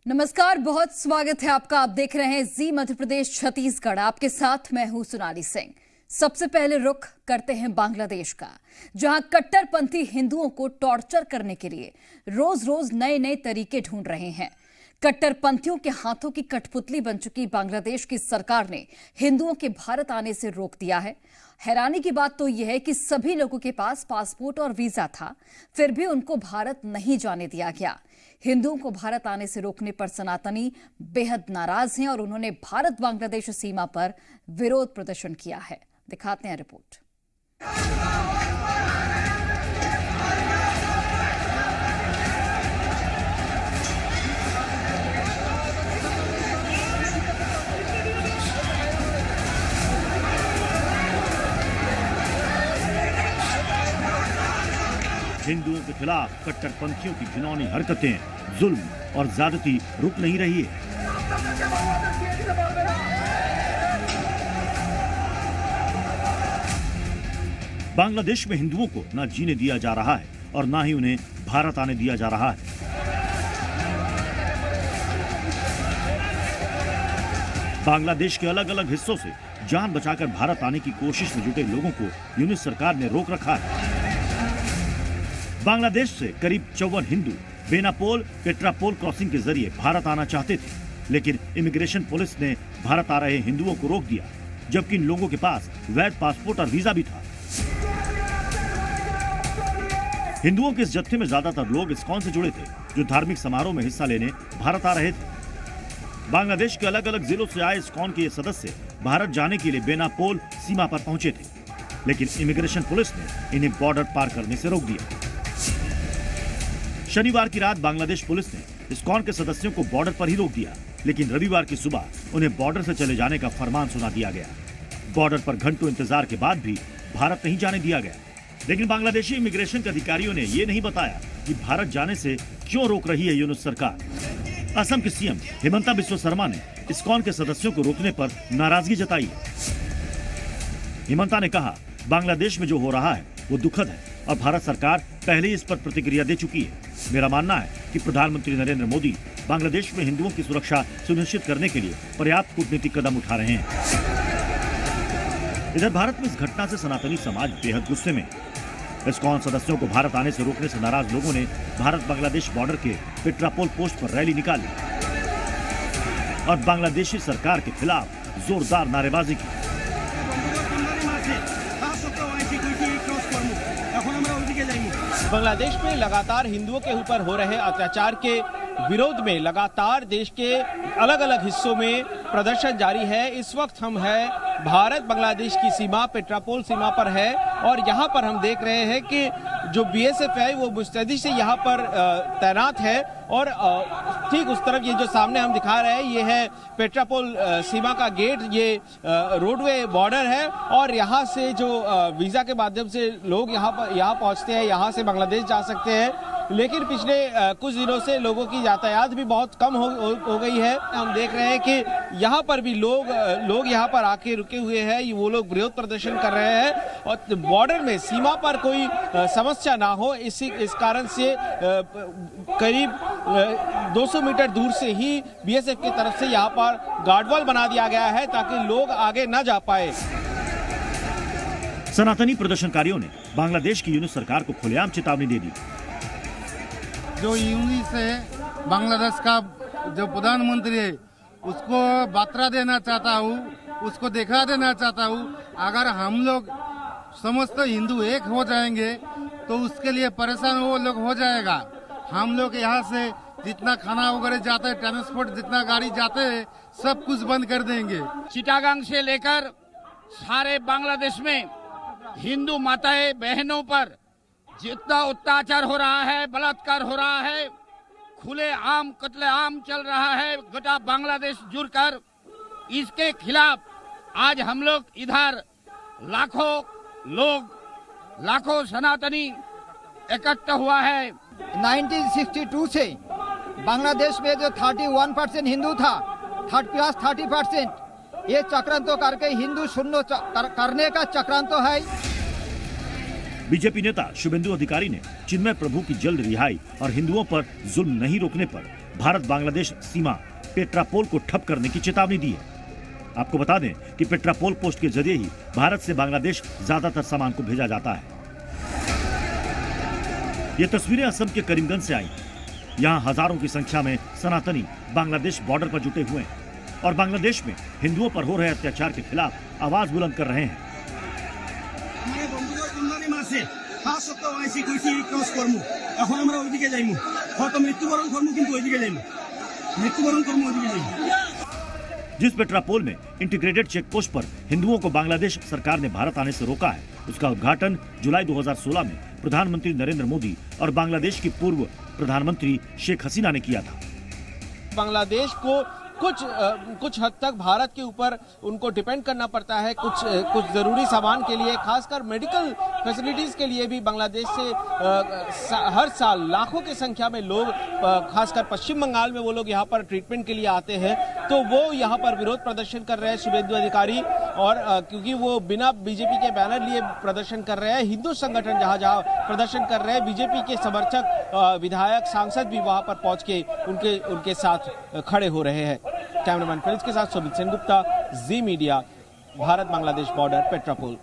नमस्कार, बहुत स्वागत है आपका। आप देख रहे हैं जी मध्य प्रदेश छत्तीसगढ़। आपके साथ मैं हूं सोनाली सिंह। सबसे पहले रुख करते हैं बांग्लादेश का, जहां कट्टरपंथी हिंदुओं को टॉर्चर करने के लिए रोज रोज नए नए तरीके ढूंढ रहे हैं। कट्टरपंथियों के हाथों की कठपुतली बन चुकी बांग्लादेश की सरकार ने हिंदुओं के भारत आने से रोक दिया है। हैरानी की बात तो यह है कि सभी लोगों के पास पासपोर्ट और वीजा था, फिर भी उनको भारत नहीं जाने दिया गया। हिंदुओं को भारत आने से रोकने पर सनातनी बेहद नाराज हैं और उन्होंने भारत बांग्लादेश सीमा पर विरोध प्रदर्शन किया है। दिखाते हैं रिपोर्ट। हिंदुओं के खिलाफ कट्टरपंथियों की घिनौनी हरकतें, जुल्म और ज्यादती रुक नहीं रही है। बांग्लादेश में हिंदुओं को न जीने दिया जा रहा है और न ही उन्हें भारत आने दिया जा रहा है। बांग्लादेश के अलग अलग हिस्सों से जान बचाकर भारत आने की कोशिश में जुटे लोगों को यूनिट सरकार ने रोक रखा है। बांग्लादेश से करीब 54 हिंदू बेनापोल पेट्रापोल क्रॉसिंग के जरिए भारत आना चाहते थे, लेकिन इमिग्रेशन पुलिस ने भारत आ रहे हिंदुओं को रोक दिया, जबकि इन लोगों के पास वैध पासपोर्ट और वीजा भी था। हिंदुओं के इस जत्थे में ज्यादातर लोग इस्कॉन से जुड़े थे, जो धार्मिक समारोह में हिस्सा लेने भारत आ रहे थे। बांग्लादेश के अलग अलग जिलों से आए इस्कॉन के ये सदस्य भारत जाने के लिए बेनापोल सीमा पर पहुंचे थे, लेकिन इमिग्रेशन पुलिस ने इन्हें बॉर्डर पार करने से रोक दिया। शनिवार की रात बांग्लादेश पुलिस ने इस्कॉन के सदस्यों को बॉर्डर पर ही रोक दिया, लेकिन रविवार की सुबह उन्हें बॉर्डर से चले जाने का फरमान सुना दिया गया। बॉर्डर पर घंटों इंतजार के बाद भी भारत नहीं जाने दिया गया, लेकिन बांग्लादेशी इमिग्रेशन के अधिकारियों ने ये नहीं बताया कि भारत जाने से क्यों रोक रही है यूनिट सरकार। असम के सीएम हिमंता बिस्वा शर्मा ने इस्कॉन के सदस्यों को रोकने पर नाराजगी जताई है। हिमंता ने कहा, बांग्लादेश में जो हो रहा है वो दुखद है और भारत सरकार पहले ही इस पर प्रतिक्रिया दे चुकी है। मेरा मानना है कि प्रधानमंत्री नरेंद्र मोदी बांग्लादेश में हिंदुओं की सुरक्षा सुनिश्चित करने के लिए पर्याप्त कूटनीतिक कदम उठा रहे हैं। इधर भारत में इस घटना से सनातनी समाज बेहद गुस्से में। इस्कॉन सदस्यों को भारत आने से रोकने से नाराज लोगों ने भारत बांग्लादेश बॉर्डर के पेट्रापोल पोस्ट पर रैली निकाली और बांग्लादेशी सरकार के खिलाफ जोरदार नारेबाजी की। बांग्लादेश में लगातार हिंदुओं के ऊपर हो रहे अत्याचार के विरोध में लगातार देश के अलग अलग हिस्सों में प्रदर्शन जारी है। इस वक्त हम है भारत बांग्लादेश की सीमा पेट्रापोल सीमा पर है और यहाँ पर हम देख रहे हैं कि जो बीएसएफ है वो मुस्तैदी से यहाँ पर तैनात है और ठीक उस तरफ ये जो सामने हम दिखा रहे हैं ये है पेट्रापोल सीमा का गेट, ये रोडवे बॉर्डर है और यहाँ से जो वीजा के माध्यम से लोग यहाँ पहुँचते हैं, यहाँ से बांग्लादेश जा सकते हैं। लेकिन पिछले कुछ दिनों से लोगों की यातायात भी बहुत कम हो गई है। हम देख रहे हैं कि यहाँ पर भी लोग यहाँ पर आके रुके हुए हैं, वो लोग विरोध प्रदर्शन कर रहे हैं और बॉर्डर में सीमा पर कोई समस्या ना हो इस कारण से करीब 200 मीटर दूर से ही बीएसएफ की तरफ से यहाँ पर गार्डवॉल बना दिया गया है ताकि लोग आगे न जा पाए। सनातनी प्रदर्शनकारियों ने बांग्लादेश की यूनिट सरकार को खुलेआम चेतावनी दे दी। जो यूनिट से बांग्लादेश का जो प्रधानमंत्री है उसको बार्ता देना चाहता हूँ, उसको दिखा देना चाहता हूँ, अगर हम लोग समस्त हिंदू एक हो जाएंगे तो उसके लिए परेशान वो लोग हो जाएगा। हम लोग यहाँ से जितना खाना वगैरह जाता है, ट्रांसपोर्ट जितना गाड़ी जाते हैं, सब कुछ बंद कर देंगे। चिटागांग से लेकर सारे बांग्लादेश में हिंदू माताएं बहनों पर जितना अत्याचार हो रहा है, बलात्कार हो रहा है, खुले आम कत्लेआम चल रहा है, गोटा बांग्लादेश जुड़कर, इसके खिलाफ आज हम लोग इधर लाखों सनातनी इकट्ठा हुआ है। 1962 से बांग्लादेश में जो 31% हिंदू था, 30% ये चक्रांत करके हिंदू शून्य करने का चक्रांत है। बीजेपी नेता शुभेंदु अधिकारी ने चिन्मय प्रभु की जल्द रिहाई और हिंदुओं पर जुल्म नहीं रोकने पर भारत बांग्लादेश सीमा पेट्रापोल को ठप करने की चेतावनी दी है। आपको बता दें कि पेट्रापोल पोस्ट के जरिए ही भारत से बांग्लादेश ज्यादातर सामान को भेजा जाता है। ये तस्वीरें असम के करीमगंज से आई। यहाँ हजारों की संख्या में सनातनी बांग्लादेश बॉर्डर पर जुटे हुए हैं और बांग्लादेश में हिंदुओं पर हो रहे अत्याचार के खिलाफ आवाज बुलंद कर रहे हैं। जिस पेट्रापोल में इंटीग्रेटेड चेक पोस्ट पर हिंदुओं को बांग्लादेश सरकार ने भारत आने से रोका है, उसका उद्घाटन जुलाई 2016 में प्रधानमंत्री नरेंद्र मोदी और बांग्लादेश की पूर्व प्रधानमंत्री शेख हसीना ने किया था। बांग्लादेश को कुछ हद तक भारत के ऊपर उनको डिपेंड करना पड़ता है कुछ जरूरी सामान के लिए, खासकर मेडिकल फैसिलिटीज के लिए भी बांग्लादेश से हर साल लाखों की संख्या में लोग, खासकर पश्चिम बंगाल में वो लोग यहाँ पर ट्रीटमेंट के लिए आते हैं। तो वो यहाँ पर विरोध प्रदर्शन कर रहे हैं शुभेंदु अधिकारी, और क्योंकि वो बिना बीजेपी के बैनर लिए प्रदर्शन कर रहे हैं। हिंदू संगठन जहाँ जहाँ प्रदर्शन कर रहे हैं, बीजेपी के समर्थक विधायक सांसद भी वहाँ पर पहुँच के उनके साथ खड़े हो रहे हैं। कैमरामैन फिलिप्स के साथ सुमित सेनगुप्ता, जी मीडिया, भारत बांग्लादेश बॉर्डर, पेट्रापोल।